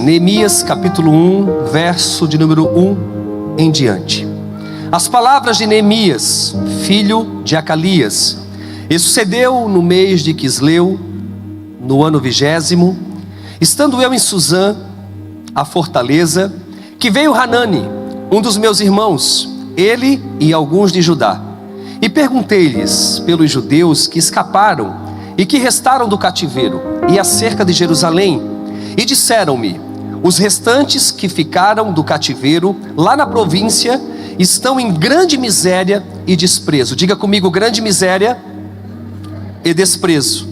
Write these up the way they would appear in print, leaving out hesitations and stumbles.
Neemias capítulo 1, verso de número 1 em diante. As palavras de Neemias, filho de Acalias. E sucedeu no mês de Quisleu, no ano 20º, estando eu em Suzã, a fortaleza, que veio Hanani, um dos meus irmãos, ele e alguns de Judá. E perguntei-lhes pelos judeus que escaparam e que restaram do cativeiro, e acerca de Jerusalém. E disseram-me: os restantes que ficaram do cativeiro, lá na província, estão em grande miséria e desprezo. Diga comigo: grande miséria e desprezo.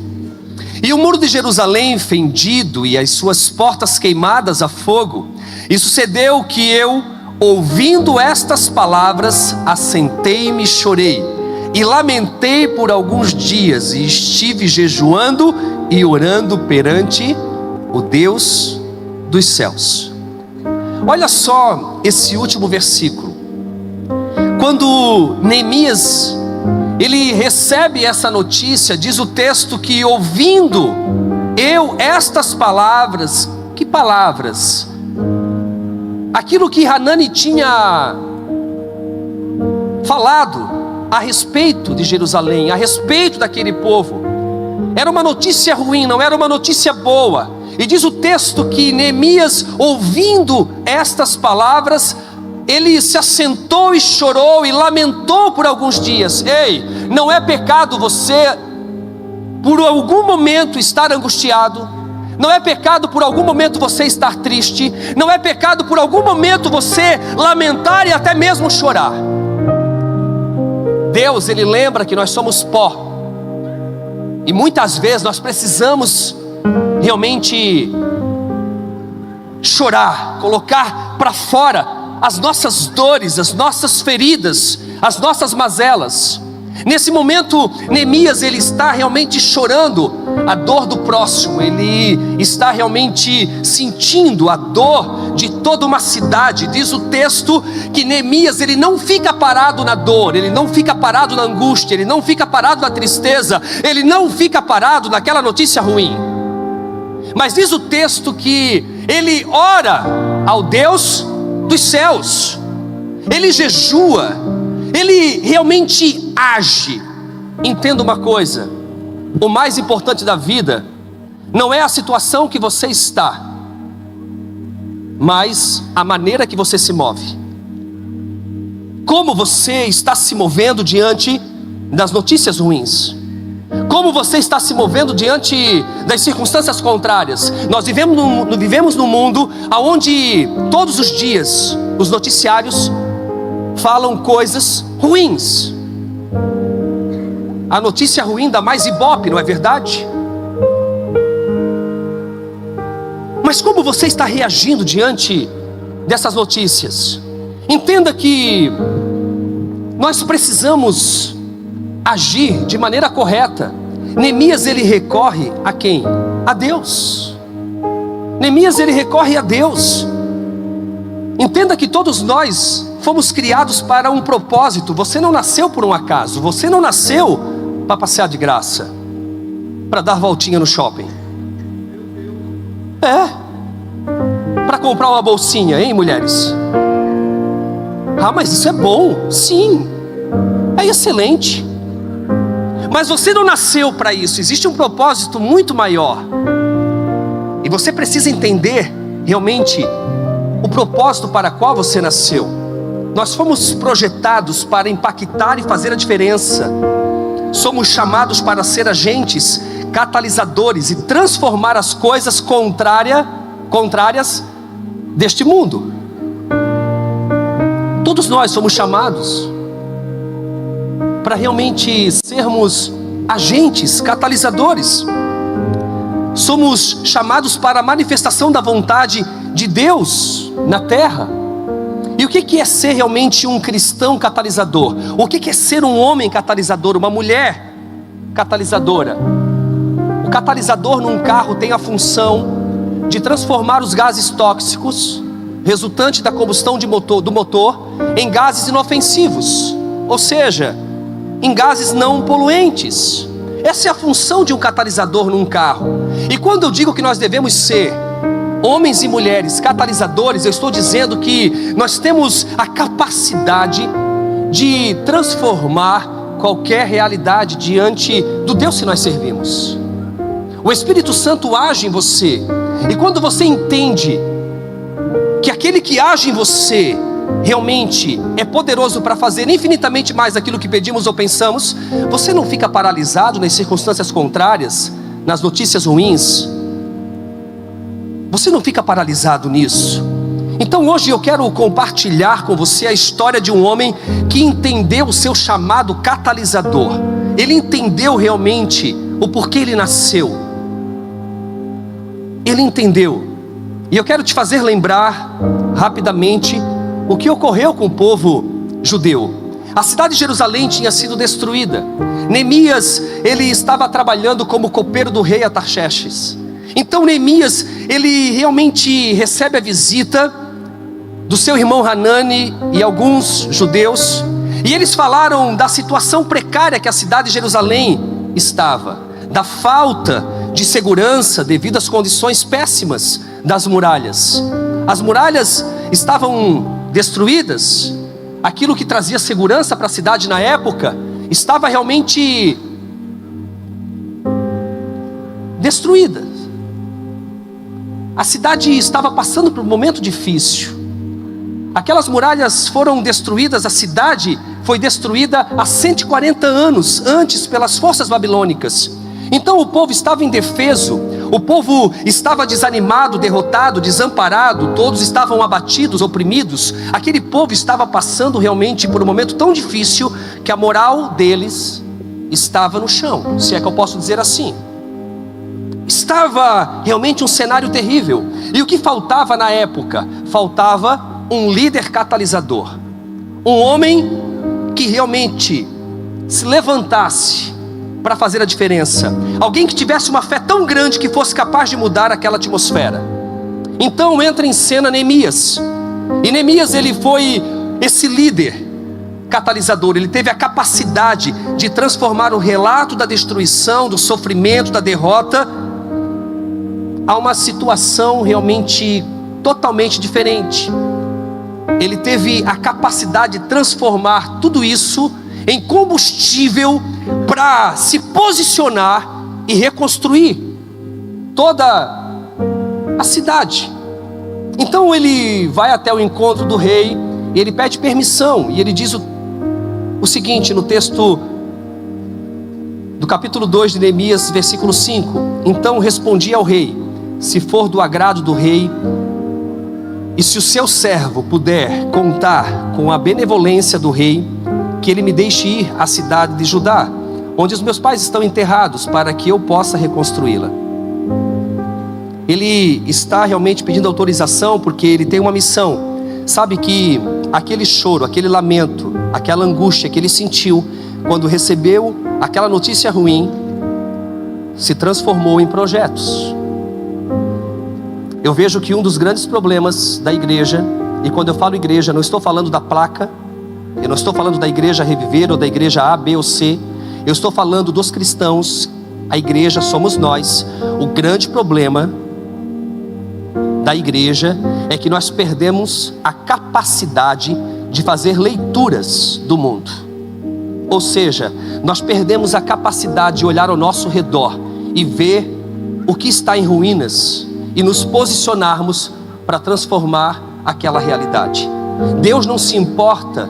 E o muro de Jerusalém fendido e as suas portas queimadas a fogo. E sucedeu que eu, ouvindo estas palavras, assentei-me e chorei, e lamentei por alguns dias, e estive jejuando e orando perante o Deus dos céus. Olha só esse último versículo. Quando Neemias ele recebe essa notícia, diz o texto que ouvindo eu estas palavras. Que palavras? Aquilo que Hanani tinha falado a respeito de Jerusalém, a respeito daquele povo, era uma notícia ruim, não era uma notícia boa. E diz o texto que Neemias, ouvindo estas palavras, ele se assentou e chorou e lamentou por alguns dias. Ei, não é pecado você por algum momento estar angustiado, não é pecado por algum momento você estar triste, não é pecado por algum momento você lamentar e até mesmo chorar. Deus, ele lembra que nós somos pó, e muitas vezes nós precisamos realmente chorar, colocar para fora as nossas dores, as nossas feridas, as nossas mazelas. Nesse momento, Neemias, ele está realmente chorando a dor do próximo, ele está realmente sentindo a dor de toda uma cidade. Diz o texto que Neemias, ele não fica parado na dor, ele não fica parado na angústia, ele não fica parado na tristeza, ele não fica parado naquela notícia ruim. Mas diz o texto que ele ora ao Deus dos céus, ele jejua, ele realmente age. Entenda uma coisa: o mais importante da vida não é a situação que você está, mas a maneira que você se move. Como você está se movendo diante das notícias ruins? Como você está se movendo diante das circunstâncias contrárias? Nós vivemos num mundo onde todos os dias os noticiários falam coisas ruins. A notícia ruim dá mais ibope, não é verdade? Mas como você está reagindo diante dessas notícias? Entenda que nós precisamos agir de maneira correta. Neemias, ele recorre a quem? A Deus. Neemias, ele recorre a Deus. Entenda que todos nós fomos criados para um propósito. Você não nasceu por um acaso, você não nasceu para passear de graça, para dar voltinha no shopping, para comprar uma bolsinha, hein, mulheres? Ah, mas isso é bom, sim, é excelente. Mas você não nasceu para isso, existe um propósito muito maior. E você precisa entender realmente o propósito para o qual você nasceu. Nós fomos projetados para impactar e fazer a diferença. Somos chamados para ser agentes catalisadores e transformar as coisas contrárias deste mundo. Todos nós somos chamados para realmente sermos agentes catalisadores. Somos chamados para a manifestação da vontade de Deus na terra. E o que é ser realmente um cristão catalisador? O que é ser um homem catalisador, uma mulher catalisadora? O catalisador num carro tem a função de transformar os gases tóxicos resultantes da combustão do motor em gases inofensivos, ou seja, em gases não poluentes. Essa é a função de um catalisador num carro. E quando eu digo que nós devemos ser homens e mulheres catalisadores, eu estou dizendo que nós temos a capacidade de transformar qualquer realidade diante do Deus que nós servimos. O Espírito Santo age em você, e quando você entende que aquele que age em você realmente é poderoso para fazer infinitamente mais daquilo que pedimos ou pensamos, você não fica paralisado nas circunstâncias contrárias, nas notícias ruins. Você não fica paralisado nisso. Então hoje eu quero compartilhar com você a história de um homem que entendeu o seu chamado catalisador. Ele entendeu realmente o porquê ele nasceu. Ele entendeu. E eu quero te fazer lembrar rapidamente o que ocorreu com o povo judeu. A cidade de Jerusalém tinha sido destruída. Neemias, ele estava trabalhando como copeiro do rei Artaxerxes. Então Neemias, ele realmente recebe a visita do seu irmão Hanani e alguns judeus, e eles falaram da situação precária que a cidade de Jerusalém estava, da falta de segurança devido às condições péssimas das muralhas. As muralhas estavam destruídas, aquilo que trazia segurança para a cidade na época estava realmente destruída. A cidade estava passando por um momento difícil. Aquelas muralhas foram destruídas, a cidade foi destruída há 140 anos antes pelas forças babilônicas. Então o povo estava indefeso, o povo estava desanimado, derrotado, desamparado, todos estavam abatidos, oprimidos. Aquele povo estava passando realmente por um momento tão difícil que a moral deles estava no chão, se é que eu posso dizer assim. Estava realmente um cenário terrível. E o que faltava na época? Faltava um líder catalisador, um homem que realmente se levantasse para fazer a diferença, alguém que tivesse uma fé tão grande que fosse capaz de mudar aquela atmosfera. Então entra em cena Neemias, e Neemias, ele foi esse líder catalisador. Ele teve a capacidade de transformar o relato da destruição, do sofrimento, da derrota, a uma situação realmente totalmente diferente. Ele teve a capacidade de transformar tudo isso em combustível para se posicionar e reconstruir toda a cidade. Então ele vai até o encontro do rei, e ele pede permissão, e ele diz o seguinte no texto do capítulo 2 de Neemias, versículo 5: Então respondi ao rei: se for do agrado do rei, e se o seu servo puder contar com a benevolência do rei, que ele me deixe ir à cidade de Judá, onde os meus pais estão enterrados, para que eu possa reconstruí-la. Ele está realmente pedindo autorização, porque ele tem uma missão. Sabe que aquele choro, aquele lamento, aquela angústia que ele sentiu quando recebeu aquela notícia ruim, se transformou em projetos. Eu vejo que um dos grandes problemas da igreja, e quando eu falo igreja, não estou falando da placa, eu não estou falando da igreja Reviver ou da igreja A, B ou C, eu estou falando dos cristãos. A igreja somos nós. O grande problema da igreja é que nós perdemos a capacidade de fazer leituras do mundo. Ou seja, nós perdemos a capacidade de olhar ao nosso redor e ver o que está em ruínas e nos posicionarmos para transformar aquela realidade. Deus não se importa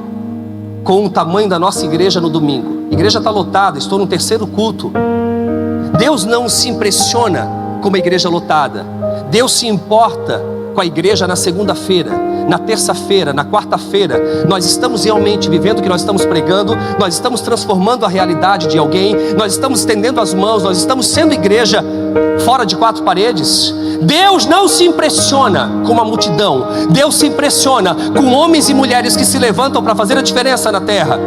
com o tamanho da nossa igreja no domingo. A igreja está lotada, estou no terceiro culto. Deus não se impressiona com uma igreja lotada. Deus se importa com a igreja na segunda-feira, na terça-feira, na quarta-feira. Nós estamos realmente vivendo o que nós estamos pregando, nós estamos transformando a realidade de alguém, nós estamos estendendo as mãos, nós estamos sendo igreja fora de quatro paredes. Deus não se impressiona com uma multidão. Deus se impressiona com homens e mulheres que se levantam para fazer a diferença na terra.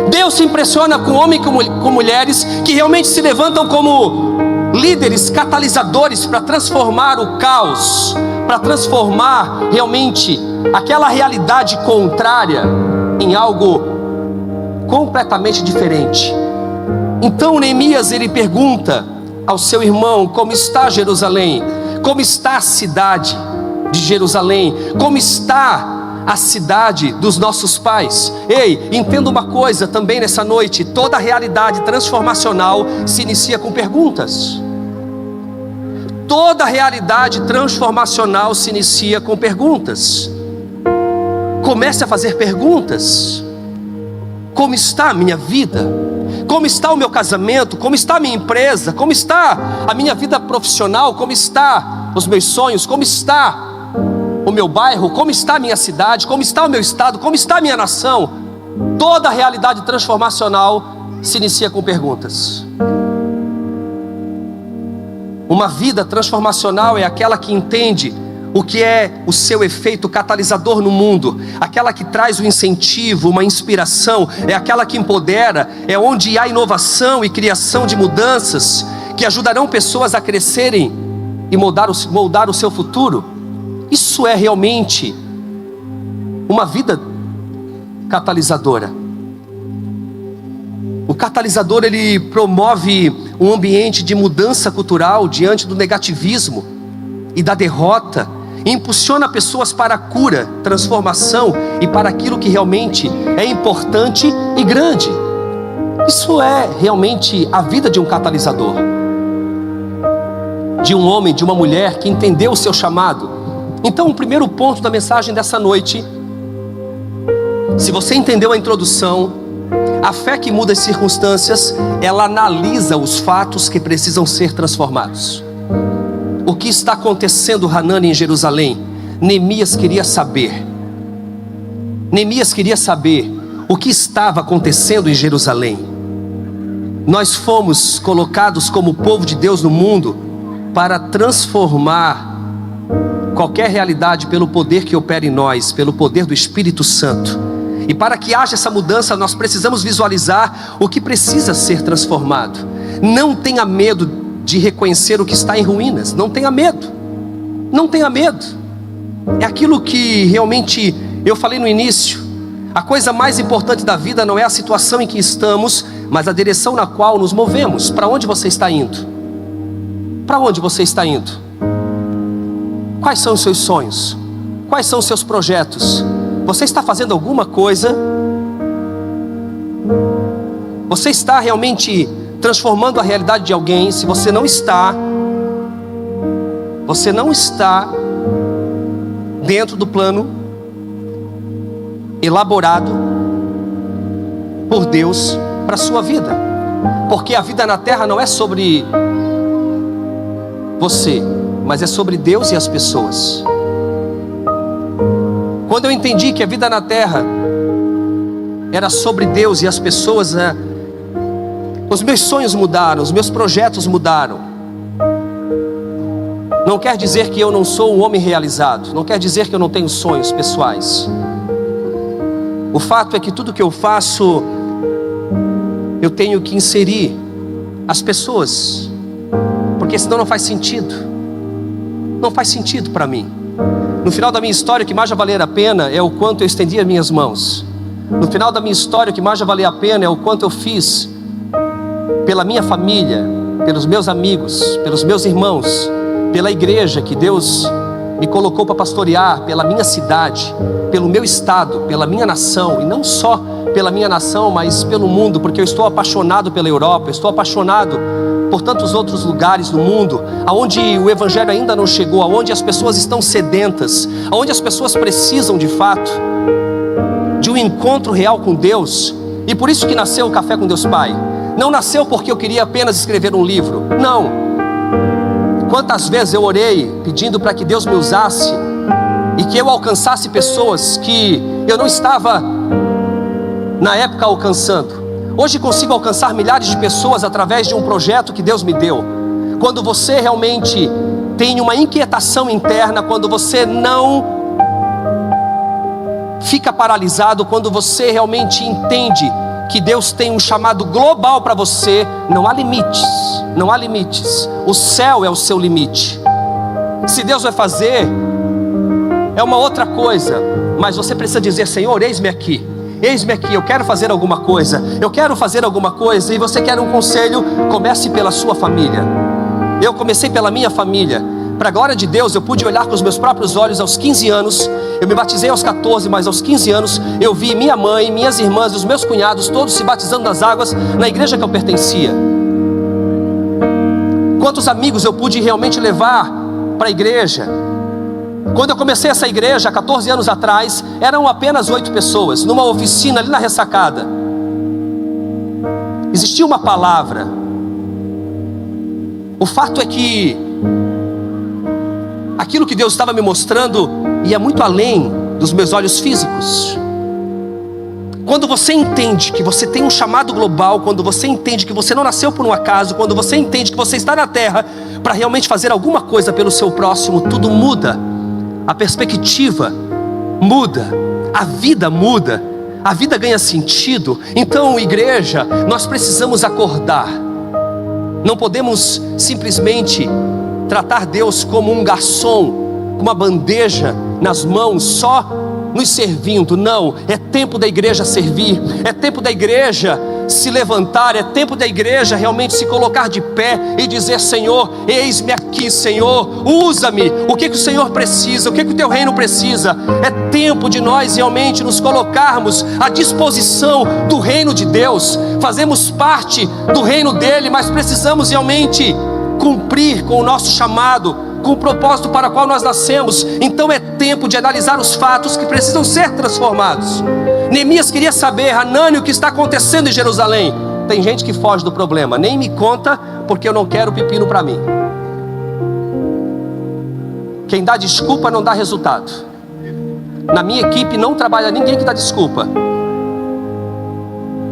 Deus se impressiona com homens e com mulheres que realmente se levantam como líderes catalisadores para transformar o caos, para transformar realmente aquela realidade contrária em algo completamente diferente. Então Neemias, ele pergunta ao seu irmão: como está Jerusalém? Como está a cidade de Jerusalém? Como está a cidade dos nossos pais? Ei, entenda uma coisa também nessa noite: toda realidade transformacional se inicia com perguntas. Toda realidade transformacional se inicia com perguntas. Comece a fazer perguntas. Como está a minha vida? Como está o meu casamento? Como está a minha empresa? Como está a minha vida profissional? Como está os meus sonhos? Como está o meu bairro? Como está a minha cidade? Como está o meu estado? Como está a minha nação? Toda realidade transformacional se inicia com perguntas. Uma vida transformacional é aquela que entende o que é o seu efeito catalisador no mundo, aquela que traz o incentivo, uma inspiração, é aquela que empodera, é onde há inovação e criação de mudanças que ajudarão pessoas a crescerem e moldar o seu futuro. Isso é realmente uma vida catalisadora. O catalisador, ele promove um ambiente de mudança cultural diante do negativismo e da derrota, e impulsiona pessoas para a cura, transformação e para aquilo que realmente é importante e grande. Isso é realmente a vida de um catalisador, de um homem, de uma mulher que entendeu o seu chamado. Então, o primeiro ponto da mensagem dessa noite, se você entendeu a introdução, a fé que muda as circunstâncias, ela analisa os fatos que precisam ser transformados. O que está acontecendo, Hanani, em Jerusalém? Neemias queria saber. Neemias queria saber o que estava acontecendo em Jerusalém. Nós fomos colocados como povo de Deus no mundo para transformar qualquer realidade pelo poder que opera em nós, pelo poder do Espírito Santo. E para que haja essa mudança, nós precisamos visualizar o que precisa ser transformado. Não tenha medo de reconhecer o que está em ruínas. Não tenha medo. Não tenha medo. É aquilo que realmente eu falei no início. A coisa mais importante da vida não é a situação em que estamos, mas a direção na qual nos movemos. Para onde você está indo? Para onde você está indo? Quais são os seus sonhos? Quais são os seus projetos? Você está fazendo alguma coisa? Você está realmente transformando a realidade de alguém? Se você não está, você não está dentro do plano elaborado por Deus para a sua vida. Porque a vida na terra não é sobre você, mas é sobre Deus e as pessoas. Quando eu entendi que a vida na terra era sobre Deus e as pessoas, os meus sonhos mudaram, os meus projetos mudaram. Não quer dizer que eu não sou um homem realizado, não quer dizer que eu não tenho sonhos pessoais. O fato é que tudo que eu faço, eu tenho que inserir as pessoas, porque senão não faz sentido. Não faz sentido para mim. No final da minha história, o que mais já valer a pena é o quanto eu estendi as minhas mãos. No final da minha história, o que mais já valer a pena é o quanto eu fiz pela minha família, pelos meus amigos, pelos meus irmãos, pela igreja que Deus me colocou para pastorear, pela minha cidade, pelo meu estado, pela minha nação, e não só pela minha nação, mas pelo mundo, porque eu estou apaixonado pela Europa, eu estou apaixonado por tantos outros lugares no mundo, aonde o evangelho ainda não chegou, aonde as pessoas estão sedentas, aonde as pessoas precisam de fato de um encontro real com Deus. E por isso que nasceu o Café com Deus Pai. Não nasceu porque eu queria apenas escrever um livro, não. Quantas vezes eu orei pedindo para que Deus me usasse e que eu alcançasse pessoas que eu não estava na época alcançando. Hoje consigo alcançar milhares de pessoas através de um projeto que Deus me deu. Quando você realmente tem uma inquietação interna, quando você não fica paralisado, quando você realmente entende que Deus tem um chamado global para você, não há limites, não há limites. O céu é o seu limite. Se Deus vai fazer, é uma outra coisa, mas você precisa dizer: Senhor, eis-me aqui, eu quero fazer alguma coisa, e você quer um conselho? Comece pela sua família. Eu comecei pela minha família. Para a glória de Deus, eu pude olhar com os meus próprios olhos aos 15 anos. Eu me batizei aos 14, mas aos 15 anos eu vi minha mãe, minhas irmãs, os meus cunhados, todos se batizando nas águas na igreja que eu pertencia. Quantos amigos eu pude realmente levar para a igreja? Quando eu comecei essa igreja, há 14 anos atrás, eram apenas 8 pessoas, numa oficina ali na Ressacada. Existia uma palavra. O fato é que aquilo que Deus estava me mostrando ia muito além dos meus olhos físicos. Quando você entende que você tem um chamado global, quando você entende que você não nasceu por um acaso, quando você entende que você está na terra para realmente fazer alguma coisa pelo seu próximo, tudo muda. A perspectiva muda, a vida muda, a vida ganha sentido. Então, igreja, nós precisamos acordar. Não podemos simplesmente tratar Deus como um garçom, com uma bandeja nas mãos, só nos servindo. Não, é tempo da igreja servir, é tempo da igreja se levantar, é tempo da igreja realmente se colocar de pé e dizer: Senhor, eis-me aqui, Senhor, usa-me. O que o Senhor precisa, o que o teu reino precisa? É tempo de nós realmente nos colocarmos à disposição do reino de Deus. Fazemos parte do reino dele, mas precisamos realmente cumprir com o nosso chamado, com o propósito para o qual nós nascemos. Então é tempo de analisar os fatos que precisam ser transformados. Neemias queria saber: Hanani, o que está acontecendo em Jerusalém? Tem gente que foge do problema, nem me conta, porque eu não quero pepino para mim. Quem dá desculpa não dá resultado. Na minha equipe não trabalha ninguém que dá desculpa,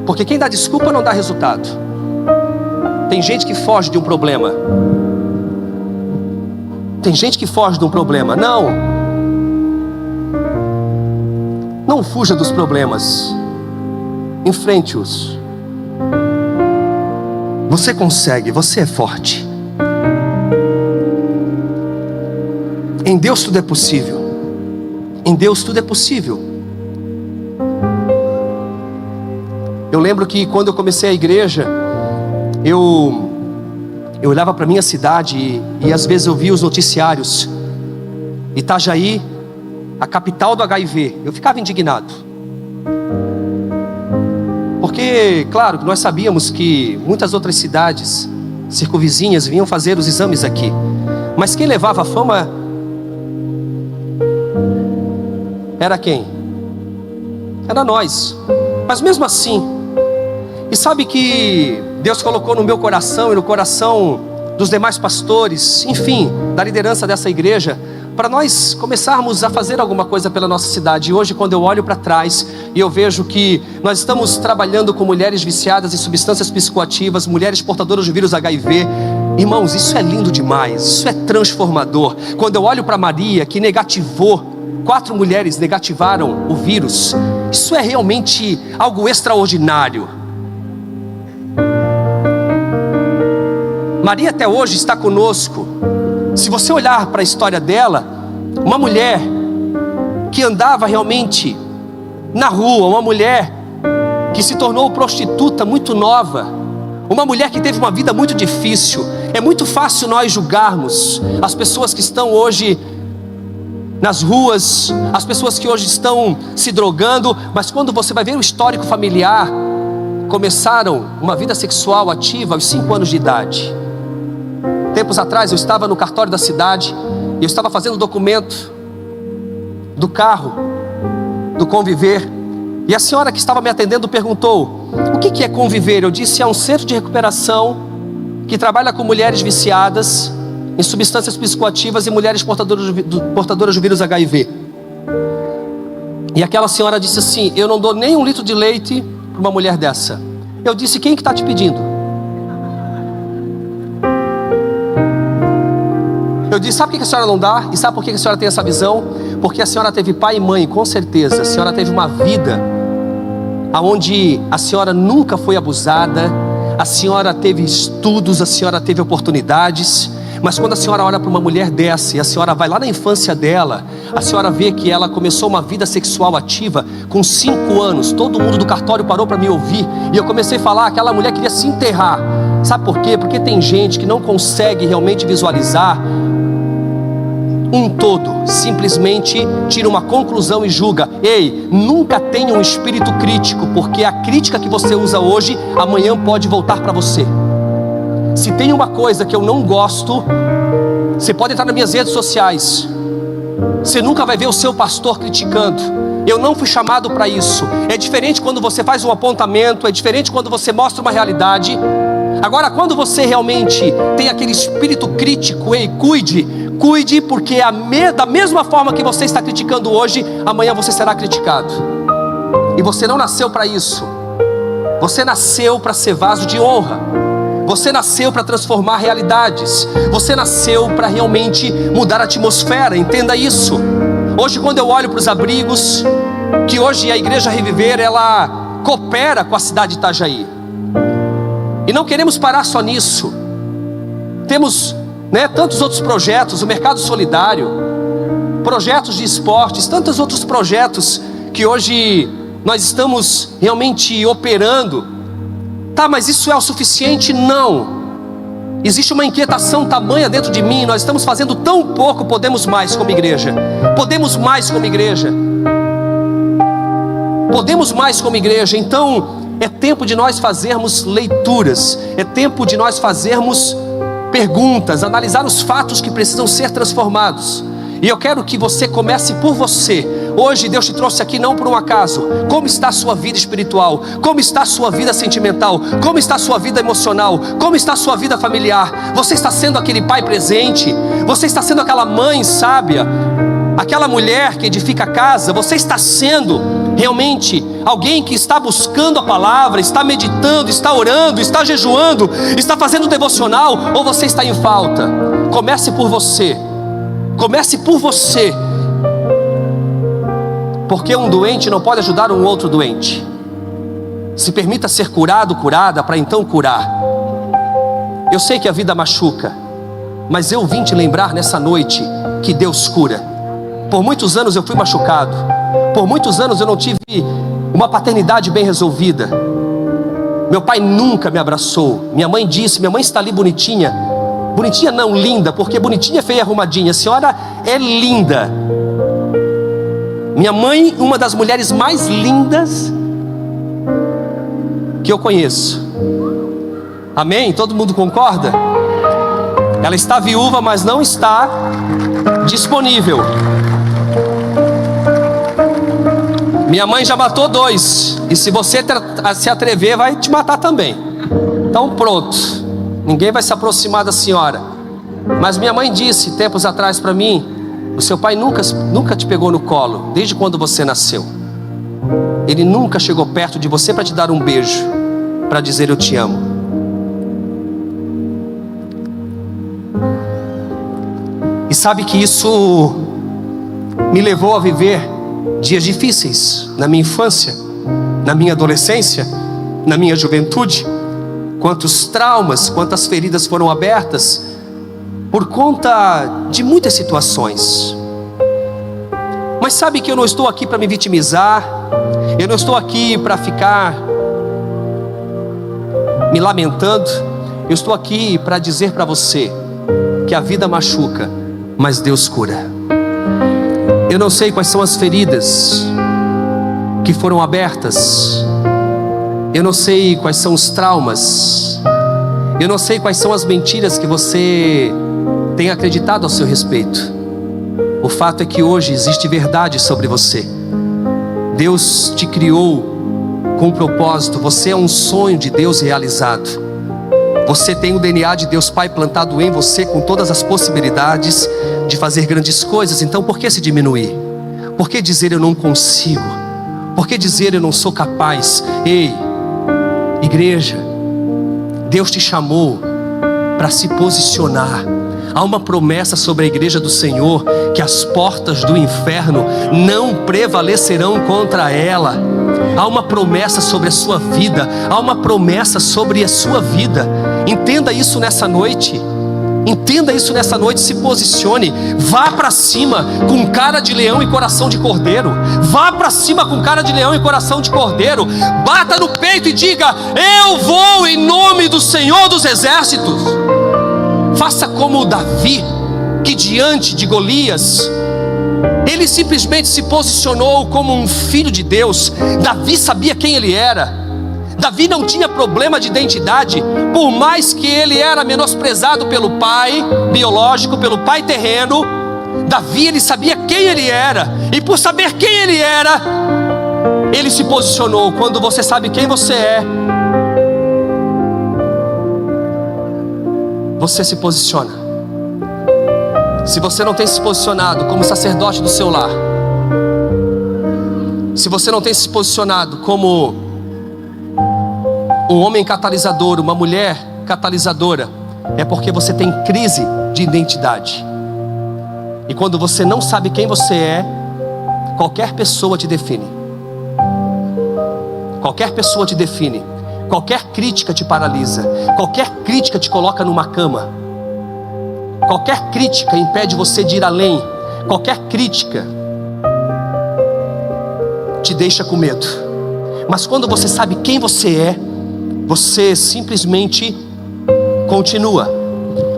porque quem dá desculpa não dá resultado. Tem gente que foge de um problema. Tem gente que foge de um problema. Não fuja dos problemas, enfrente-os. Você consegue, você é forte. Em Deus tudo é possível. Em Deus tudo é possível. Eu lembro que quando eu comecei a igreja, eu olhava para a minha cidade e às vezes eu via os noticiários. Itajaí, a capital do HIV. Eu ficava indignado, porque claro que nós sabíamos que muitas outras cidades circunvizinhas vinham fazer os exames aqui, mas quem levava a fama era quem? Era nós. Mas mesmo assim, e sabe que Deus colocou no meu coração e no coração dos demais pastores, enfim, da liderança dessa igreja, para nós começarmos a fazer alguma coisa pela nossa cidade. E hoje, quando eu olho para trás e eu vejo que nós estamos trabalhando com mulheres viciadas em substâncias psicoativas, mulheres portadoras do vírus HIV, irmãos, isso é lindo demais, isso é transformador. Quando eu olho para Maria, que negativou, 4 mulheres negativaram o vírus, isso é realmente algo extraordinário. Maria até hoje está conosco. Se você olhar para a história dela, uma mulher que andava realmente na rua, uma mulher que se tornou prostituta muito nova, uma mulher que teve uma vida muito difícil. É muito fácil nós julgarmos as pessoas que estão hoje nas ruas, as pessoas que hoje estão se drogando, mas quando você vai ver o histórico familiar, começaram uma vida sexual ativa aos 5 anos de idade. Tempos atrás eu estava no cartório da cidade e eu estava fazendo o documento do carro, do Conviver, e a senhora que estava me atendendo perguntou: o que é Conviver? Eu disse: é um centro de recuperação que trabalha com mulheres viciadas em substâncias psicoativas e mulheres portadoras do vírus HIV. E aquela senhora disse assim: eu não dou nem 1 litro de leite para uma mulher dessa. Eu disse: quem que está te pedindo? Eu disse: sabe por que a senhora não dá? E sabe por que a senhora tem essa visão? Porque a senhora teve pai e mãe, com certeza. A senhora teve uma vida onde a senhora nunca foi abusada, a senhora teve estudos, a senhora teve oportunidades. Mas quando a senhora olha para uma mulher dessa e a senhora vai lá na infância dela, a senhora vê que ela começou uma vida sexual ativa com 5 anos. Todo mundo do cartório parou para me ouvir e eu comecei a falar: aquela mulher queria se enterrar. Sabe por quê? Porque tem gente que não consegue realmente visualizar um todo simplesmente tira uma conclusão e julga. Ei, nunca tenha um espírito crítico, porque a crítica que você usa hoje, amanhã pode voltar para você. Se tem uma coisa que eu não gosto, você pode entrar nas minhas redes sociais, você nunca vai ver o seu pastor criticando. Eu não fui chamado para isso. É diferente quando você faz um apontamento, é diferente quando você mostra uma realidade. Agora, quando você realmente tem aquele espírito crítico, ei, cuide, porque da mesma forma que você está criticando hoje, amanhã você será criticado. E você não nasceu para isso. Você nasceu para ser vaso de honra. Você nasceu para transformar realidades. Você nasceu para realmente mudar a atmosfera, entenda isso. Hoje, quando eu olho para os abrigos, que hoje a Igreja Reviver, ela coopera com a cidade de Itajaí. E não queremos parar só nisso. Temos, tantos outros projetos, o Mercado Solidário, projetos de esportes, tantos outros projetos que hoje nós estamos realmente operando. Tá, mas isso é o suficiente? Não. Existe uma inquietação tamanha dentro de mim. Nós estamos fazendo tão pouco, podemos mais como igreja. Podemos mais como igreja. Podemos mais como igreja. Então, é tempo de nós fazermos leituras. É tempo de nós fazermos perguntas, analisar os fatos que precisam ser transformados. E eu quero que você comece por você. Hoje Deus te trouxe aqui não por um acaso. Como está a sua vida espiritual? Como está a sua vida sentimental? Como está a sua vida emocional? Como está a sua vida familiar? Você está sendo aquele pai presente? Você está sendo aquela mãe sábia? Aquela mulher que edifica a casa? Você está sendo realmente alguém que está buscando a palavra, está meditando, está orando, está jejuando, está fazendo devocional? Ou você está em falta? Comece por você. Comece por você. Porque um doente não pode ajudar um outro doente. Se permita ser curado, curada, para então curar. Eu sei que a vida machuca, mas eu vim te lembrar nessa noite que Deus cura. Por muitos anos eu fui machucado. Por muitos anos eu não tive uma paternidade bem resolvida. Meu pai nunca me abraçou. Minha mãe disse, minha mãe está ali bonitinha. Bonitinha não, linda, porque bonitinha é feia e arrumadinha. A senhora é linda. Minha mãe, uma das mulheres mais lindas que eu conheço. Amém? Todo mundo concorda? Ela está viúva, mas não está disponível. Minha mãe já matou 2. E se você se atrever, vai te matar também. Então pronto. Ninguém vai se aproximar da senhora. Mas minha mãe disse tempos atrás para mim: o seu pai nunca te pegou no colo, desde quando você nasceu. Ele nunca chegou perto de você para te dar um beijo, para dizer eu te amo. E sabe que isso me levou a viver dias difíceis na minha infância, na minha adolescência, na minha juventude. Quantos traumas, quantas feridas foram abertas por conta de muitas situações. Mas sabe que eu não estou aqui para me vitimizar. Eu não estou aqui para ficar me lamentando. Eu estou aqui para dizer para você que a vida machuca, mas Deus cura. Eu não sei quais são as feridas que foram abertas. Eu não sei quais são os traumas. Eu não sei quais são as mentiras que você tem acreditado ao seu respeito. O fato é que hoje existe verdade sobre você. Deus te criou com um propósito. Você é um sonho de Deus realizado. Você tem o DNA de Deus Pai plantado em você, com todas as possibilidades de fazer grandes coisas. Então por que se diminuir? Por que dizer eu não consigo? Por que dizer eu não sou capaz? Ei, igreja, Deus te chamou para se posicionar. Há uma promessa sobre a igreja do Senhor, que as portas do inferno não prevalecerão contra ela. Há uma promessa sobre a sua vida. Há uma promessa sobre a sua vida. Entenda isso nessa noite. Entenda isso nessa noite, se posicione. Vá para cima com cara de leão e coração de cordeiro. Vá para cima com cara de leão e coração de cordeiro. Bata no peito e diga: eu vou em nome do Senhor dos Exércitos. Faça como Davi. que diante de Golias, ele simplesmente se posicionou como um filho de Deus. Davi sabia quem ele era. Davi não tinha problema de identidade, por mais que ele era menosprezado pelo pai biológico, pelo pai terreno. Davi, ele sabia quem ele era, e por saber quem ele era, ele se posicionou. Quando você sabe quem você é, você se posiciona. Se você não tem se posicionado como sacerdote do seu lar, se você não tem se posicionado como um homem catalisador, uma mulher catalisadora, é porque você tem crise de identidade. E quando você não sabe quem você é, qualquer pessoa te define. Qualquer pessoa te define. Qualquer crítica te paralisa. Qualquer crítica te coloca numa cama. Qualquer crítica impede você de ir além. Qualquer crítica te deixa com medo. Mas quando você sabe quem você é, você simplesmente continua.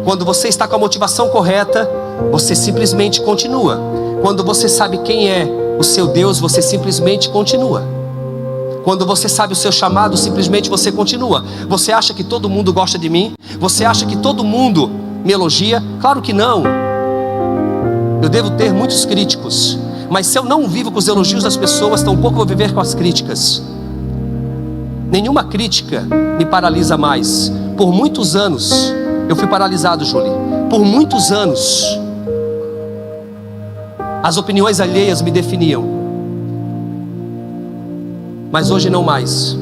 Quando você está com a motivação correta, você simplesmente continua. Quando você sabe quem é o seu Deus, você simplesmente continua. Quando você sabe o seu chamado, simplesmente você continua. Você acha que todo mundo gosta de mim? Você acha que todo mundo me elogia? Claro que não. Eu devo ter muitos críticos, mas se eu não vivo com os elogios das pessoas, tampouco vou viver com as críticas. Nenhuma crítica me paralisa mais. Por muitos anos eu fui paralisado, Julie. Por muitos anos as opiniões alheias me definiam. Mas hoje não mais.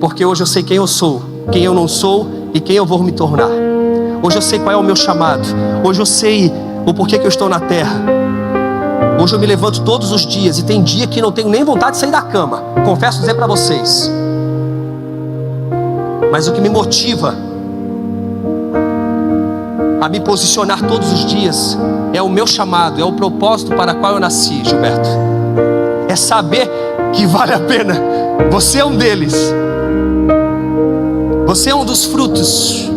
Porque hoje eu sei quem eu sou, quem eu não sou e quem eu vou me tornar. Hoje eu sei qual é o meu chamado. Hoje eu sei o porquê que eu estou na terra. Hoje eu me levanto todos os dias e tem dia que não tenho nem vontade de sair da cama. Confesso dizer para vocês. Mas o que me motiva a me posicionar todos os dias é o meu chamado, é o propósito para qual eu nasci, Gilberto. É saber que vale a pena. Você é um deles. Você é um dos frutos.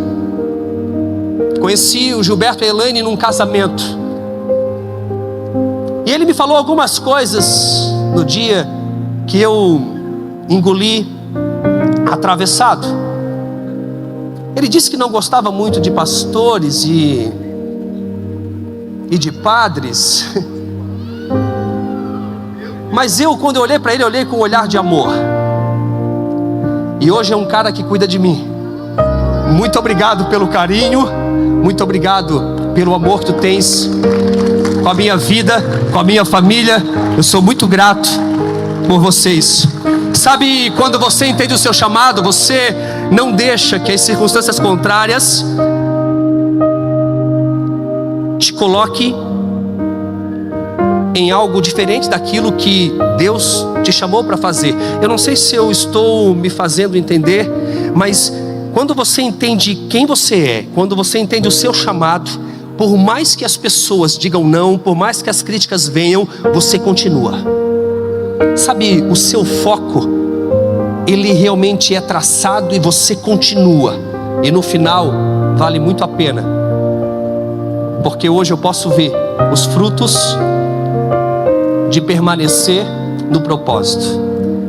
Conheci o Gilberto e a Elaine num casamento. E ele me falou algumas coisas no dia que eu engoli atravessado. Ele disse que não gostava muito de pastores e de padres. Mas eu, quando eu olhei para ele, eu olhei com um olhar de amor. E hoje é um cara que cuida de mim. Muito obrigado pelo carinho. Muito obrigado pelo amor que tu tens com a minha vida, com a minha família. Eu sou muito grato por vocês. Sabe, quando você entende o seu chamado, você não deixa que as circunstâncias contrárias te coloque em algo diferente daquilo que Deus te chamou para fazer. Eu não sei se eu estou me fazendo entender, mas quando você entende quem você é, quando você entende o seu chamado, por mais que as pessoas digam não, por mais que as críticas venham, você continua. Sabe, o seu foco, ele realmente é traçado e você continua. E no final, vale muito a pena. Porque hoje eu posso ver os frutos de permanecer no propósito.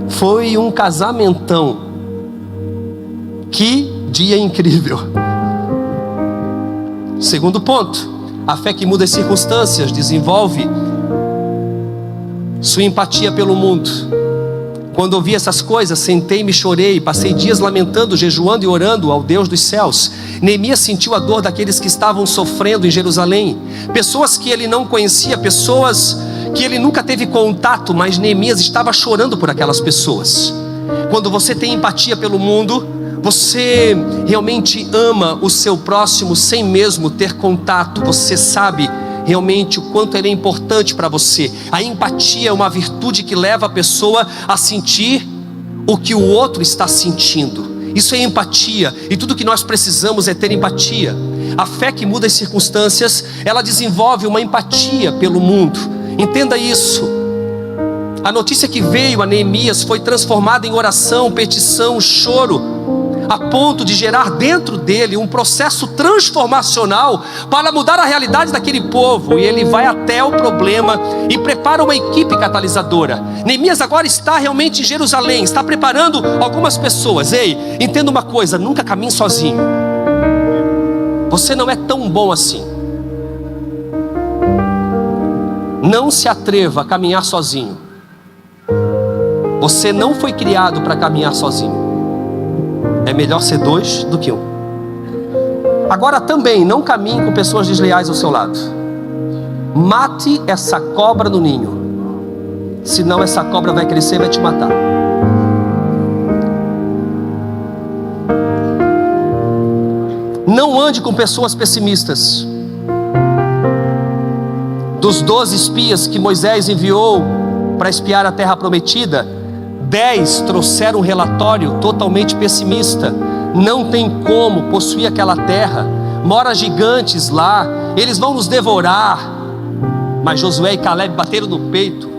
Foi um casamentão. Que dia incrível. Segundo ponto, a fé que muda as circunstâncias desenvolve sua empatia pelo mundo. Quando ouvi essas coisas, sentei-me e chorei, passei dias lamentando, jejuando e orando ao Deus dos céus. Neemias sentiu a dor daqueles que estavam sofrendo em Jerusalém, pessoas que ele não conhecia, pessoas que ele nunca teve contato, mas Neemias estava chorando por aquelas pessoas. Quando você tem empatia pelo mundo, você realmente ama o seu próximo sem mesmo ter contato. Você sabe realmente o quanto ele é importante para você. A empatia é uma virtude que leva a pessoa a sentir o que o outro está sentindo. Isso é empatia, e tudo que nós precisamos é ter empatia. A fé que muda as circunstâncias, ela desenvolve uma empatia pelo mundo. Entenda isso. A notícia que veio a Neemias foi transformada em oração, petição, choro. a ponto de gerar dentro dele um processo transformacional para mudar a realidade daquele povo. E ele vai até o problema e prepara uma equipe catalisadora. Neemias agora está realmente em Jerusalém, está preparando algumas pessoas. Ei, entenda uma coisa, nunca caminhe sozinho. Você não é tão bom assim. Não se atreva a caminhar sozinho. Você não foi criado para caminhar sozinho. É melhor ser dois do que um. Agora também, não caminhe com pessoas desleais ao seu lado. Mate essa cobra no ninho. Senão essa cobra vai crescer e vai te matar. Não ande com pessoas pessimistas. Dos 12 espias que Moisés enviou para espiar a terra prometida, 10 trouxeram um relatório totalmente pessimista. Não tem como possuir aquela terra, mora gigantes lá, eles vão nos devorar. Mas Josué e Caleb bateram no peito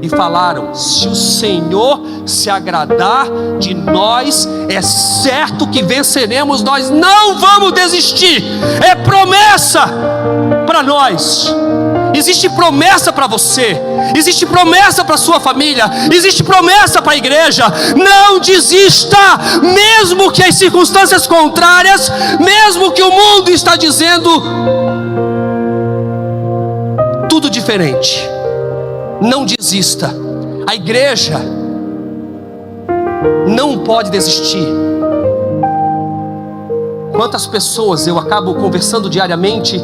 e falaram: se o Senhor se agradar de nós, é certo que venceremos, nós não vamos desistir. É promessa para nós. Existe promessa para você, existe promessa para sua família, existe promessa para a igreja. Não desista, mesmo que as circunstâncias contrárias, mesmo que o mundo está dizendo tudo diferente. Não desista. A igreja não pode desistir. Quantas pessoas eu acabo conversando diariamente,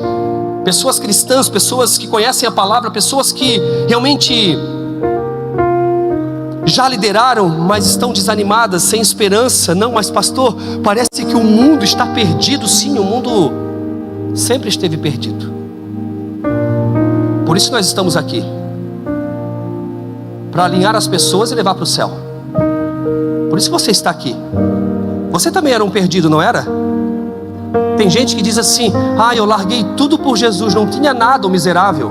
pessoas cristãs, pessoas que conhecem a palavra, pessoas que realmente já lideraram, mas estão desanimadas, sem esperança. Não, mas pastor, parece que o mundo está perdido. Sim, o mundo sempre esteve perdido. Por isso nós estamos aqui, para alinhar as pessoas e levar para o céu. Por isso você está aqui. Você também era um perdido, não era? Tem gente que diz assim: eu larguei tudo por Jesus, não tinha nada, o miserável.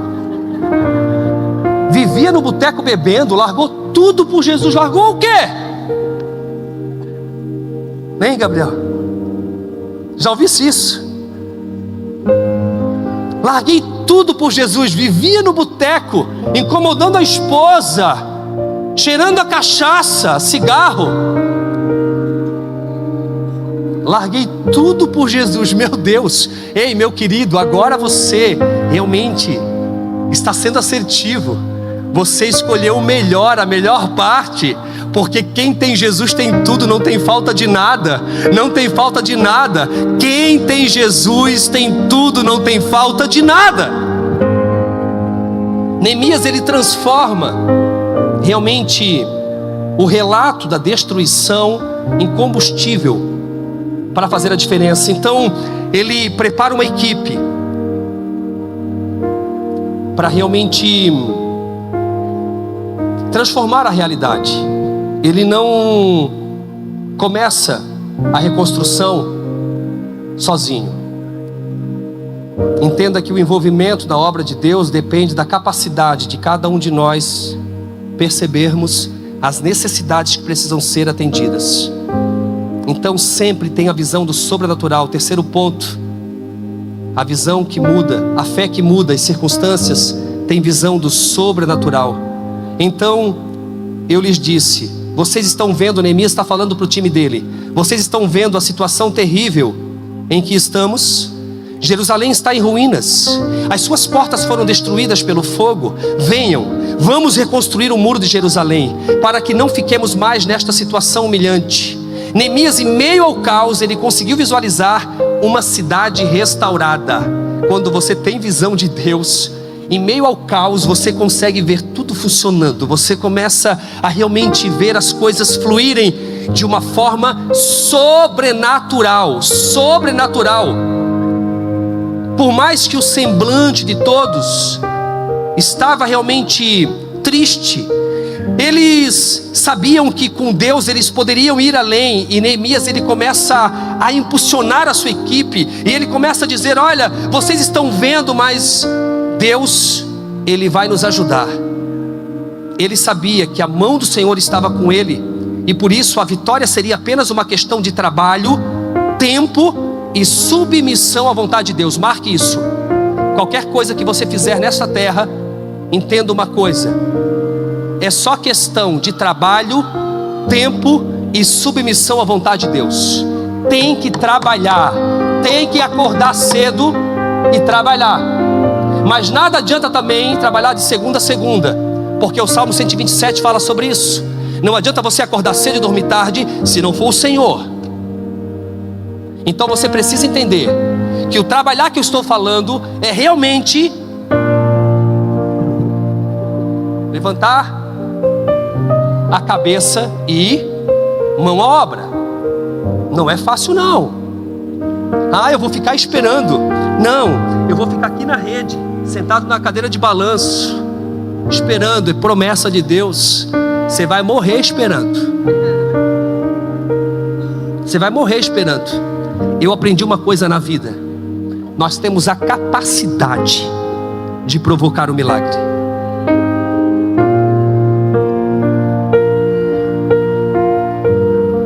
Vivia no boteco bebendo, largou tudo por Jesus. Largou o quê? Hein, Gabriel? Já ouvisse isso? Larguei tudo por Jesus, vivia no boteco, incomodando a esposa, cheirando a cachaça, cigarro. Larguei tudo por Jesus, meu Deus. Ei, meu querido, agora você realmente está sendo assertivo. Você escolheu o melhor, a melhor parte. Porque quem tem Jesus tem tudo, não tem falta de nada. Não tem falta de nada. Quem tem Jesus tem tudo, não tem falta de nada. Neemias, ele transforma realmente o relato da destruição em combustível para fazer a diferença. Então ele prepara uma equipe para realmente transformar a realidade. Ele não começa a reconstrução sozinho. Entenda que o envolvimento da obra de Deus depende da capacidade de cada um de nós percebermos as necessidades que precisam ser atendidas. Então sempre tem a visão do sobrenatural. Terceiro ponto, a visão que muda, a fé que muda as circunstâncias, tem visão do sobrenatural. Então eu lhes disse: vocês estão vendo, Neemias está falando para o time dele, vocês estão vendo a situação terrível em que estamos? Jerusalém está em ruínas, as suas portas foram destruídas pelo fogo. Venham, vamos reconstruir o muro de Jerusalém, para que não fiquemos mais nesta situação humilhante. Neemias, em meio ao caos, ele conseguiu visualizar uma cidade restaurada. Quando você tem visão de Deus, em meio ao caos você consegue ver tudo funcionando. Você começa a realmente ver as coisas fluírem de uma forma sobrenatural. Sobrenatural. Por mais que o semblante de todos estava realmente triste, eles sabiam que com Deus eles poderiam ir além. E Neemias, ele começa a impulsionar a sua equipe, e ele começa a dizer: olha, vocês estão vendo, mas Deus, ele vai nos ajudar. Ele sabia que a mão do Senhor estava com ele, E por isso a vitória seria apenas uma questão de trabalho, tempo e submissão à vontade de Deus. Marque isso. Qualquer coisa que você fizer nessa terra, entenda uma coisa: é só questão de trabalho, tempo e submissão à vontade de Deus. Tem que trabalhar, tem que acordar cedo e trabalhar. Mas nada adianta também trabalhar de segunda a segunda, porque o Salmo 127 fala sobre isso. Não adianta você acordar cedo e dormir tarde se não for o Senhor. Então você precisa entender que o trabalhar que eu estou falando é realmente levantar a cabeça e mão à obra. Não é fácil não. Eu vou ficar esperando. Não, eu vou ficar aqui na rede, sentado na cadeira de balanço, esperando. É promessa de Deus. Você vai morrer esperando. Você vai morrer esperando. Eu aprendi uma coisa na vida: nós temos a capacidade de provocar o milagre.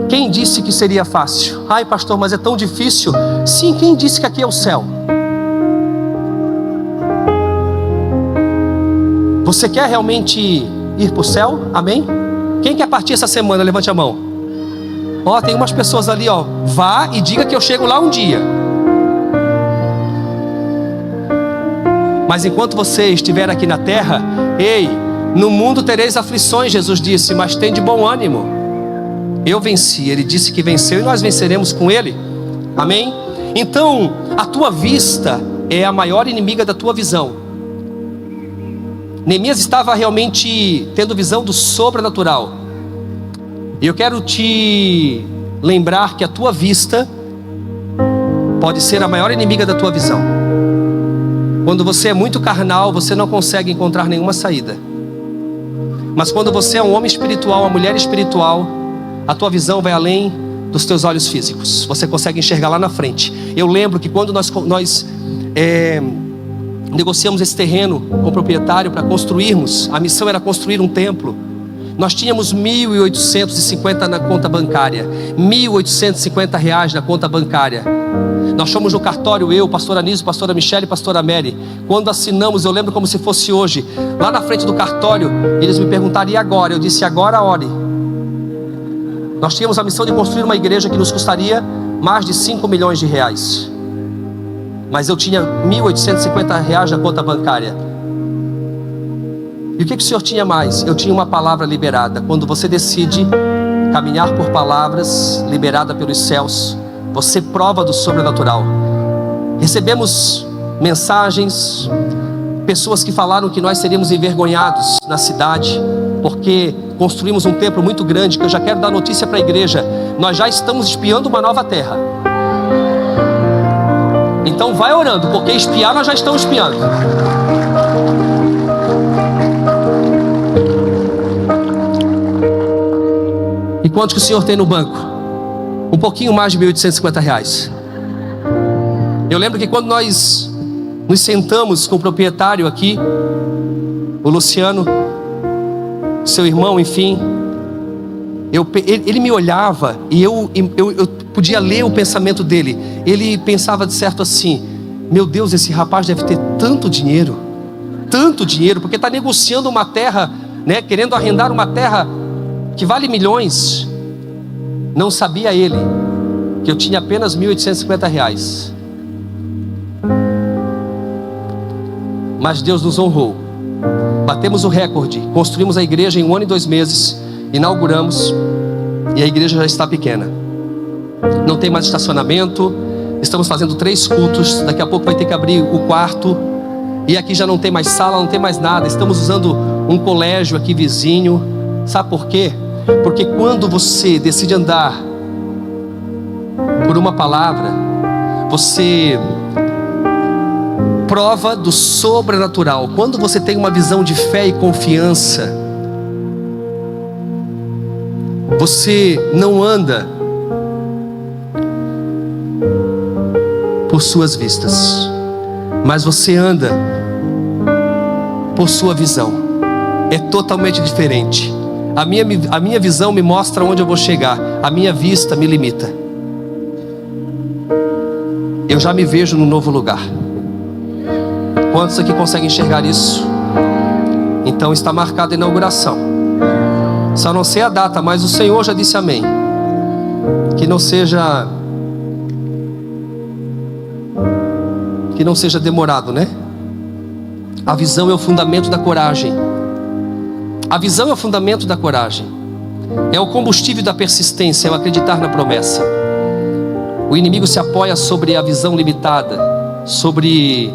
Quem disse que seria fácil? Ai, pastor, mas é tão difícil. Sim, quem disse que aqui é o céu? Você quer realmente ir para o céu? Amém? Quem quer partir essa semana? Levante a mão. Tem umas pessoas ali, vá e diga que eu chego lá um dia. Mas enquanto você estiver aqui na terra, no mundo tereis aflições, Jesus disse, mas tem de bom ânimo. Eu venci, Ele disse que venceu e nós venceremos com Ele. Amém? Então, a tua vista é a maior inimiga da tua visão. Neemias estava realmente tendo visão do sobrenatural. E eu quero te lembrar que a tua vista pode ser a maior inimiga da tua visão. Quando você é muito carnal, você não consegue encontrar nenhuma saída. Mas quando você é um homem espiritual, uma mulher espiritual, a tua visão vai além dos teus olhos físicos. Você consegue enxergar lá na frente. Eu lembro que quando nós negociamos esse terreno com o proprietário para construirmos, a missão era construir um templo. Nós tínhamos 1.850 na conta bancária, R$1.850 na conta bancária. Nós fomos no cartório, eu, pastor Anísio, pastora Michele e pastora Mary. Quando assinamos, eu lembro como se fosse hoje. Lá na frente do cartório, eles me perguntaram, e agora? Eu disse, agora ore. Nós tínhamos a missão de construir uma igreja que nos custaria mais de R$5 milhões. Mas eu tinha R$1.850 na conta bancária. E o que o Senhor tinha mais? Eu tinha uma palavra liberada. Quando você decide caminhar por palavras liberadas pelos céus, você prova do sobrenatural. Recebemos mensagens, pessoas que falaram que nós seríamos envergonhados na cidade, porque construímos um templo muito grande, que eu já quero dar notícia para a igreja. Nós já estamos espiando uma nova terra. Então vai orando, porque espiar nós já estamos espiando. E quanto que o Senhor tem no banco? Um pouquinho mais de R$1.850. Eu lembro que quando nós nos sentamos com o proprietário aqui, o Luciano, seu irmão, enfim, ele me olhava e eu podia ler o pensamento dele. Ele pensava de certo assim, meu Deus, esse rapaz deve ter tanto dinheiro, porque está negociando uma terra, né, querendo arrendar uma terra que vale milhões. Não sabia ele que eu tinha apenas R$1.850. Mas Deus nos honrou. Batemos o recorde, construímos a igreja em 1 ano e 2 meses, inauguramos, e a igreja já está pequena. Não tem mais estacionamento, estamos fazendo 3 cultos, daqui a pouco vai ter que abrir o quarto, e aqui já não tem mais sala, não tem mais nada. Estamos usando um colégio aqui vizinho. Sabe por quê? Porque quando você decide andar por uma palavra, você prova do sobrenatural. Quando você tem uma visão de fé e confiança, você não anda por suas vistas, mas você anda por sua visão. É totalmente diferente. A minha visão me mostra onde eu vou chegar, a minha vista me limita. Eu já me vejo num novo lugar. Quantos aqui conseguem enxergar isso? Então está marcada a inauguração. Só não sei a data, mas o Senhor já disse amém. Que não seja demorado, né? A visão é o fundamento da coragem. A visão é o fundamento da coragem. É o combustível da persistência, é o acreditar na promessa. O inimigo se apoia sobre a visão limitada, sobre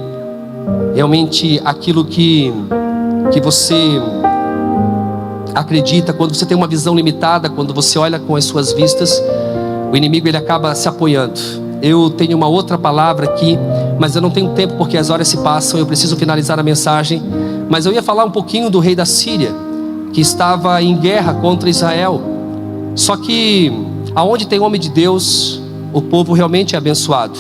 realmente aquilo que você acredita. Quando você tem uma visão limitada, quando você olha com as suas vistas, o inimigo ele acaba se apoiando. Eu tenho uma outra palavra aqui, mas eu não tenho tempo porque as horas se passam, eu preciso finalizar a mensagem. Mas eu ia falar um pouquinho do rei da Síria, que estava em guerra contra Israel. Só que aonde tem homem de Deus, o povo realmente é abençoado.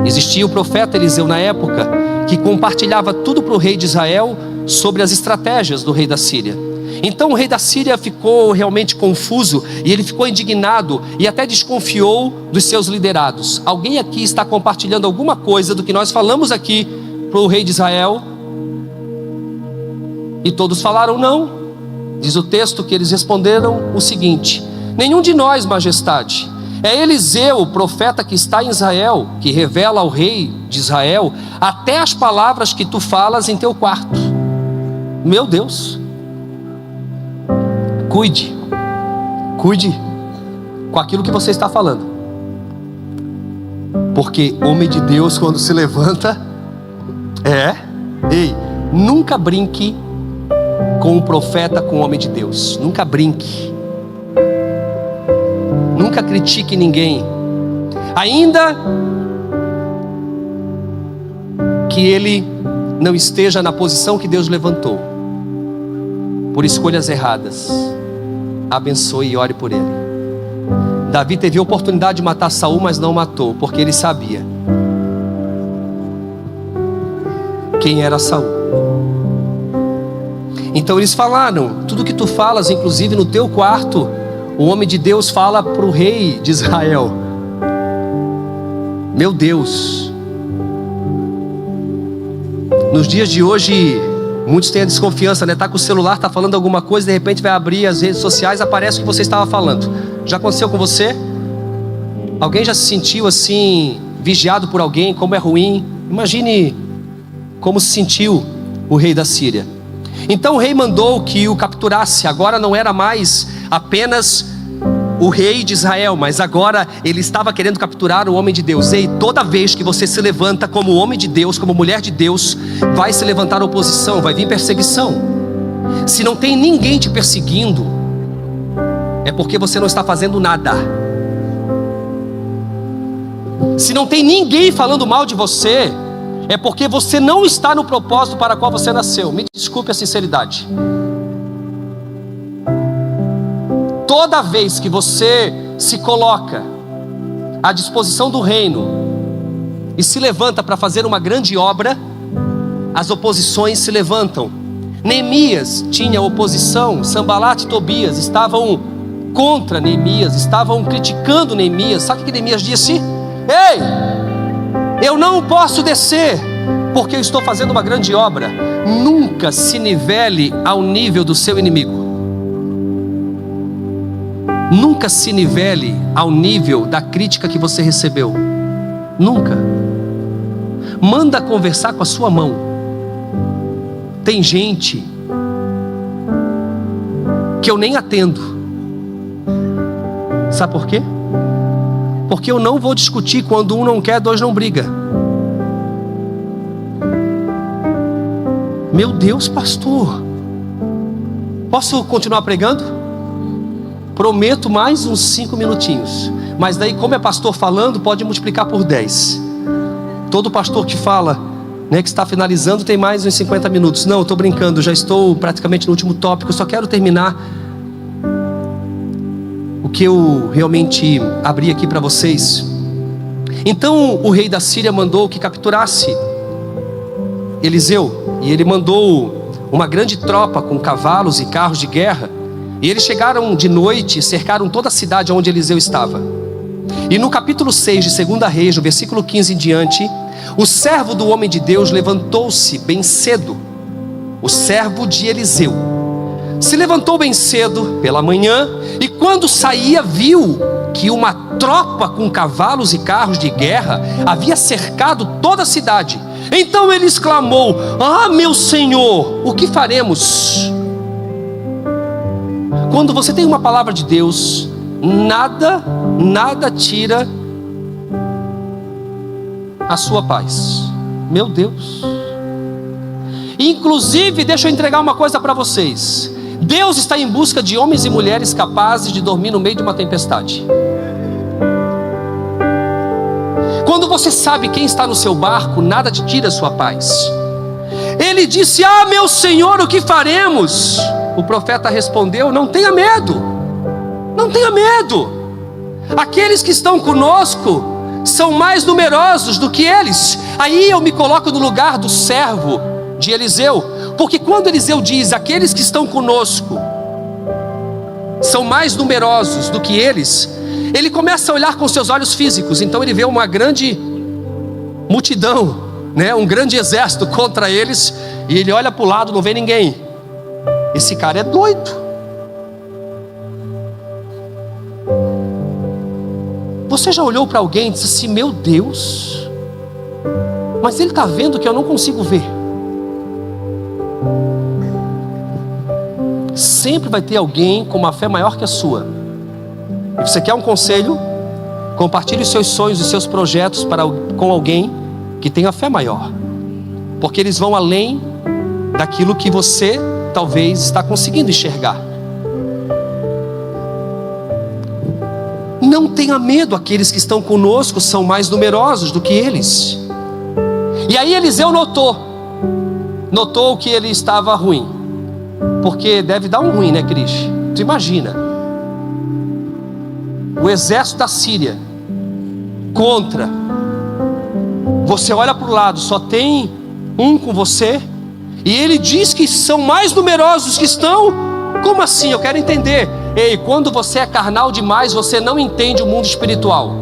Existia o profeta Eliseu na época, que compartilhava tudo para o rei de Israel sobre as estratégias do rei da Síria. Então o rei da Síria ficou realmente confuso e ele ficou indignado e até desconfiou dos seus liderados. Alguém aqui está compartilhando alguma coisa do que nós falamos aqui para o rei de Israel? E todos falaram não. Diz o texto que eles responderam o seguinte: nenhum de nós, majestade. É Eliseu, o profeta que está em Israel, que revela ao rei de Israel até as palavras que tu falas em teu quarto. Meu Deus. Cuide com aquilo que você está falando, porque homem de Deus quando se levanta, nunca brinque com um profeta, com um homem de Deus, nunca brinque, nunca critique ninguém, ainda que ele não esteja na posição que Deus levantou, por escolhas erradas. Abençoe e ore por ele. Davi teve a oportunidade de matar Saul, mas não matou, porque ele sabia quem era Saul. Então eles falaram: tudo que tu falas, inclusive no teu quarto, o homem de Deus fala para o rei de Israel. Meu Deus. Nos dias de hoje, muitos têm a desconfiança, né? Tá com o celular, tá falando alguma coisa, de repente vai abrir as redes sociais, aparece o que você estava falando. Já aconteceu com você? Alguém já se sentiu assim, vigiado por alguém? Como é ruim? Imagine como se sentiu o rei da Síria. Então o rei mandou que o capturasse. Agora não era mais apenas o rei de Israel, mas agora ele estava querendo capturar o homem de Deus. Ei, toda vez que você se levanta como homem de Deus, como mulher de Deus, vai se levantar oposição, vai vir perseguição. Se não tem ninguém te perseguindo, é porque você não está fazendo nada. Se não tem ninguém falando mal de você, é porque você não está no propósito para o qual você nasceu. Me desculpe a sinceridade. Toda vez que você se coloca à disposição do reino e se levanta para fazer uma grande obra, as oposições se levantam. Neemias tinha oposição, Sanbalat e Tobias estavam contra Neemias, estavam criticando Neemias. Sabe o que Neemias disse? Ei, eu não posso descer, porque eu estou fazendo uma grande obra. Nunca se nivele ao nível do seu inimigo. Nunca se nivele ao nível da crítica que você recebeu. Nunca. Manda conversar com a sua mão. Tem gente que eu nem atendo. Sabe por quê? Porque eu não vou discutir. Quando um não quer, dois não briga. Meu Deus, pastor, posso continuar pregando? Prometo mais uns 5 minutinhos. Mas daí, como é pastor falando, pode multiplicar por 10. Todo pastor que fala, né, que está finalizando, tem mais uns 50 minutos. Não, eu estou brincando, já estou praticamente no último tópico. Eu só quero terminar o que eu realmente abri aqui para vocês. Então o rei da Síria mandou que capturasse Eliseu. E ele mandou uma grande tropa com cavalos e carros de guerra E eles chegaram de noite e cercaram toda a cidade onde Eliseu estava. E no capítulo 6 de 2 Reis, no versículo 15 em diante, o servo do homem de Deus levantou-se bem cedo. O servo de Eliseu se levantou bem cedo pela manhã, e quando saía viu que uma tropa com cavalos e carros de guerra havia cercado toda a cidade. Então ele exclamou: ah, meu senhor, o que faremos? Quando você tem uma palavra de Deus, nada tira a sua paz. Meu Deus. Inclusive, deixa eu entregar uma coisa para vocês. Deus está em busca de homens e mulheres capazes de dormir no meio de uma tempestade. Quando você sabe quem está no seu barco, nada te tira a sua paz. Ele disse: ah, meu senhor, o que faremos? O profeta respondeu: não tenha medo, não tenha medo. Aqueles que estão conosco são mais numerosos do que eles. Aí eu me coloco no lugar do servo de Eliseu, porque quando Eliseu diz: aqueles que estão conosco são mais numerosos do que eles, ele começa a olhar com seus olhos físicos. Então ele vê uma grande multidão, um grande exército contra eles, e ele olha para o lado, não vê ninguém. Esse cara é doido. Você já olhou para alguém e disse assim: meu Deus, mas ele está vendo que eu não consigo ver? Sempre vai ter alguém com uma fé maior que a sua. E você quer um conselho? Compartilhe os seus sonhos e seus projetos com alguém que tenha fé maior, porque eles vão além daquilo que você talvez está conseguindo enxergar. Não tenha medo, aqueles que estão conosco são mais numerosos do que eles. E aí Eliseu notou que ele estava ruim, porque deve dar um ruim, né, Cris? Tu imagina o exército da Síria contra você, olha para o lado, só tem um com você, e ele diz que são mais numerosos que estão. Como assim? Eu quero entender. Ei, quando você é carnal demais, você não entende o mundo espiritual.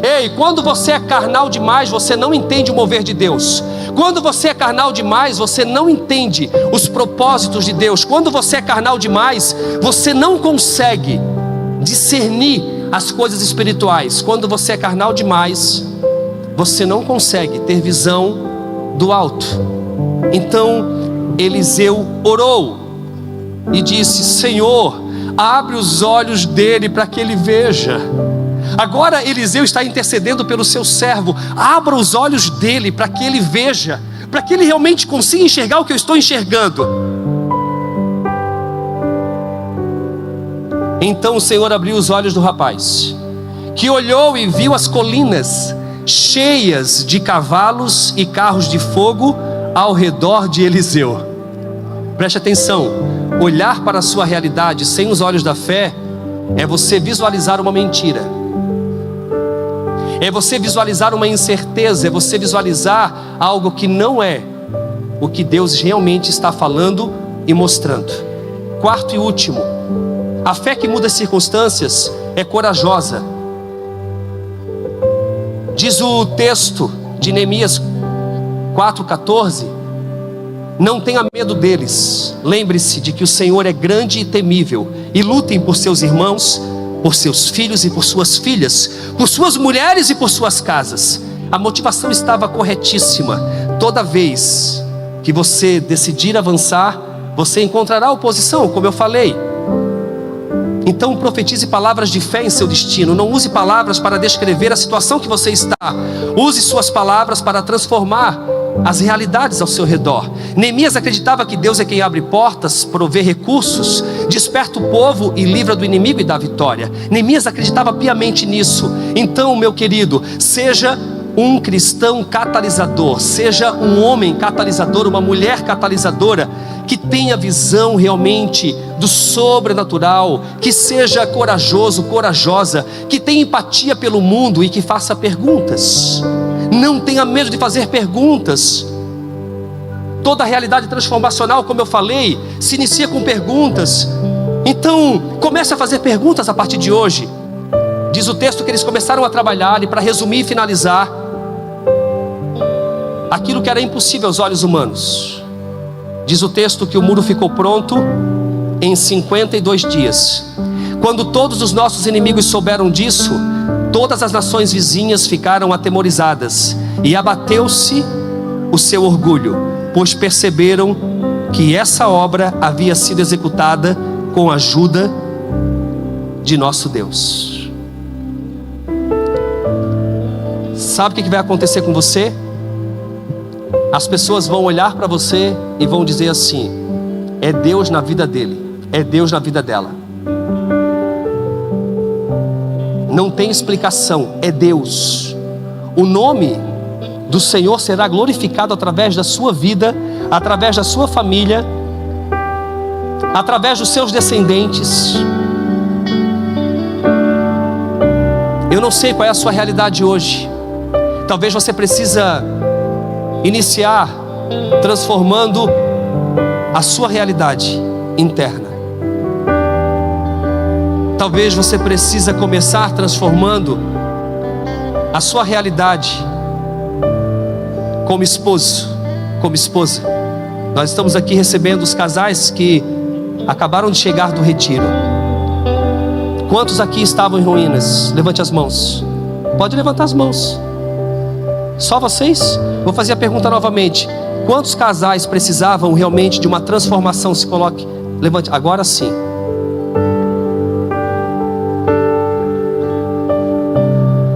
Ei, quando você é carnal demais, você não entende o mover de Deus. Quando você é carnal demais, você não entende os propósitos de Deus. Quando você é carnal demais, você não consegue discernir as coisas espirituais. Quando você é carnal demais, você não consegue ter visão do alto. Então Eliseu orou e disse: Senhor, abre os olhos dele para que ele veja. Agora Eliseu está intercedendo pelo seu servo. Abra os olhos dele para que ele veja, para que ele realmente consiga enxergar o que eu estou enxergando. Então o Senhor abriu os olhos do rapaz, que olhou e viu as colinas cheias de cavalos e carros de fogo ao redor de Eliseu. Preste atenção: olhar para a sua realidade sem os olhos da fé é você visualizar uma mentira, é você visualizar uma incerteza, é você visualizar algo que não é o que Deus realmente está falando e mostrando. Quarto e último, a fé que muda as circunstâncias é corajosa. Diz o texto de Neemias 4,14: não tenha medo deles, lembre-se de que o Senhor é grande e temível, e lutem por seus irmãos, por seus filhos e por suas filhas, por suas mulheres e por suas casas. A motivação estava corretíssima. Toda vez que você decidir avançar, você encontrará oposição, como eu falei. Então profetize palavras de fé em seu destino. Não use palavras para descrever a situação que você está. Use suas palavras para transformar as realidades ao seu redor. Neemias acreditava que Deus é quem abre portas, provê recursos, desperta o povo e livra do inimigo e dá vitória. Neemias acreditava piamente nisso. Então, meu querido, seja um cristão catalisador, seja um homem catalisador, uma mulher catalisadora, que tenha visão realmente do sobrenatural, que seja corajoso, corajosa, que tenha empatia pelo mundo e que faça perguntas. Não tenha medo de fazer perguntas. Toda a realidade transformacional, como eu falei, se inicia com perguntas. Então, comece a fazer perguntas a partir de hoje. Diz o texto que eles começaram a trabalhar, e para resumir e finalizar, aquilo que era impossível aos olhos humanos. Diz o texto que o muro ficou pronto em 52 dias. Quando todos os nossos inimigos souberam disso, todas as nações vizinhas ficaram atemorizadas, e abateu-se o seu orgulho, pois perceberam que essa obra havia sido executada com a ajuda de nosso Deus. Sabe o que vai acontecer com você? As pessoas vão olhar para você e vão dizer assim: é Deus na vida dele, é Deus na vida dela. Não tem explicação, é Deus. O nome do Senhor será glorificado através da sua vida, através da sua família, através dos seus descendentes. Eu não sei qual é a sua realidade hoje. Talvez você precisa iniciar transformando a sua realidade interna. Talvez você precisa começar transformando a sua realidade como esposo, como esposa. Nós estamos aqui recebendo os casais que acabaram de chegar do retiro. Quantos aqui estavam em ruínas? Levante as mãos. Pode levantar as mãos. Só vocês? Vou fazer a pergunta novamente. Quantos casais precisavam realmente de uma transformação? Se coloque. Levante. Agora sim.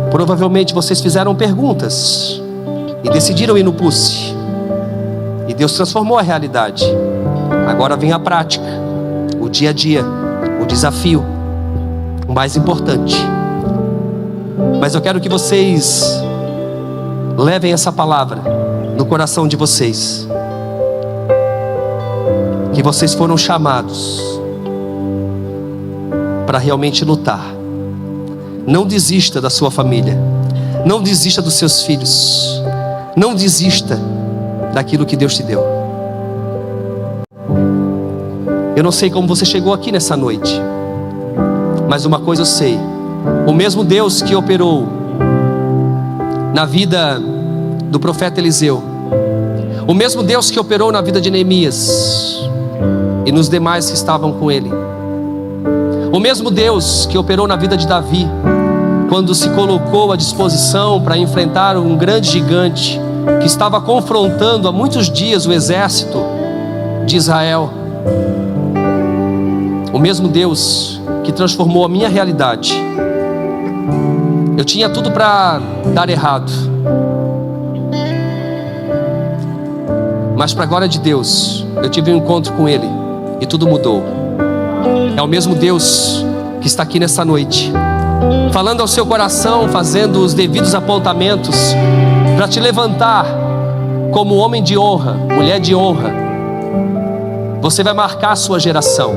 Provavelmente vocês fizeram perguntas e decidiram ir no PUS. E Deus transformou a realidade. Agora vem a prática, o dia a dia, o desafio, o mais importante. Mas eu quero que vocês levem essa palavra no coração de vocês. Que vocês foram chamados para realmente lutar. Não desista da sua família. Não desista dos seus filhos. Não desista daquilo que Deus te deu. Eu não sei como você chegou aqui nessa noite, mas uma coisa eu sei: o mesmo Deus que operou na vida do profeta Eliseu, o mesmo Deus que operou na vida de Neemias e nos demais que estavam com ele, o mesmo Deus que operou na vida de Davi, quando se colocou à disposição para enfrentar um grande gigante que estava confrontando há muitos dias o exército de Israel. O mesmo Deus que transformou a minha realidade. Eu tinha tudo para dar errado, mas para a glória de Deus, eu tive um encontro com Ele e tudo mudou. É o mesmo Deus que está aqui nessa noite, falando ao seu coração, fazendo os devidos apontamentos para te levantar como homem de honra, mulher de honra. Você vai marcar a sua geração.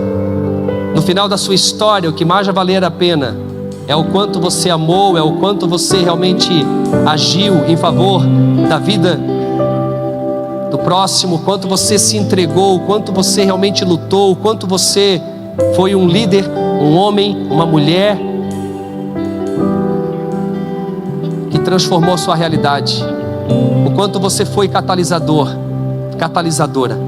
No final da sua história, o que mais vai valer a pena é o quanto você amou, é o quanto você realmente agiu em favor da vida do próximo, o quanto você se entregou, o quanto você realmente lutou, o quanto você foi um líder, um homem, uma mulher que transformou a sua realidade, o quanto você foi catalisador, catalisadora.